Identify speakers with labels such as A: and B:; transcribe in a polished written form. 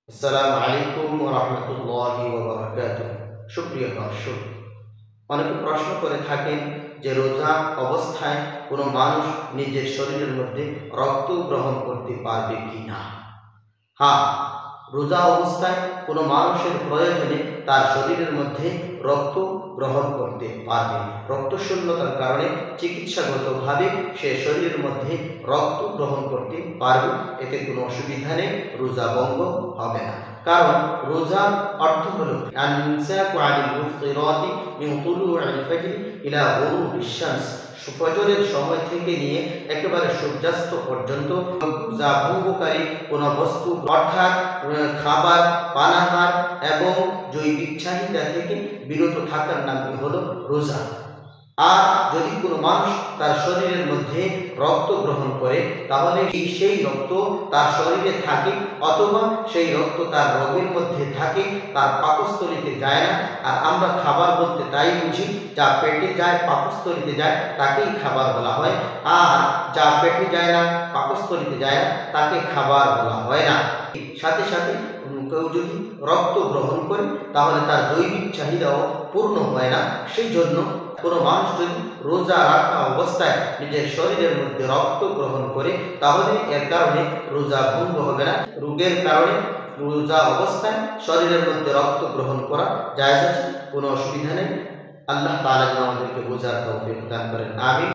A: আসসালামু আলাইকুম ওয়া রাহমাতুল্লাহি ওয়া বারাকাতুহু। সুপ্রিয় দর্শক, অনেকে প্রশ্ন করে থাকেন যে রোজা অবস্থায় কোনো মানুষ নিজের শরীরের মধ্যে রক্ত গ্রহণ করতে পারবে কিনা। হ্যাঁ, রোজা অবস্থায় কোনো মানুষের প্রয়োজনে তার শরীরের মধ্যে রক্ত গ্রহণ করতে পারবে। রক্তশূন্যতার কারণে চিকিৎসাগতভাবে সে শরীরের মধ্যে রক্ত গ্রহণ করতে পারবে, এতে কোনো অসুবিধা নেই, রোজা ভঙ্গ হবে না। কারণ রোজার অর্থ হল আল-ইমসাকু আনিল মুফতিরাতি মিন তুলুইল ফাজর ইলা গুরুবিশ শামস, ফজরের সময় থেকে নিয়ে একেবারে সূর্যাস্ত পর্যন্ত রোজা ভঙ্গকারী কোনো বস্তু অর্থাৎ খাবার, পানাহার এবং জৈবিক চাহিদা থেকে বিরত থাকার নামই হলো রোজা। আর যদি কোনো মানুষ তার শরীরের মধ্যে রক্ত গ্রহণ করে, তাহলে সেই রক্ত তার শরীরে থাকে অথবা সেই রক্ত তার রোগের মধ্যে থাকে, তার পাকস্থলীতে যায় না। আর আমরা খাবার বলতে তাই বুঝি যা পেটে যায়, পাকস্থলীতে যায়, তাকেই খাবার বলা হয়। আর যা পেটে যায় না, পাকস্থলীতে যায় না, তাকে খাবার বলা হয় না। সাথে সাথে কেউ যদি রক্ত গ্রহণ করে তাহলে তার জৈবিক চাহিদাও পূর্ণ হয় না। সেই জন্য কোনো মানুষ যদি রোজা রাখা অবস্থায় নিজের শরীরের মধ্যে রক্ত গ্রহণ করে, তাহলে এর কারণে রোজা ভঙ্গ হবে না। রোগের কারণে রোজা অবস্থায় শরীরের মধ্যে রক্ত গ্রহণ করা জায়েজ আছে, কোনো অসুবিধা নেই। আল্লাহ তাআলা যেন আমাদেরকে বোঝার তৌফিক দান করেন। আমিন।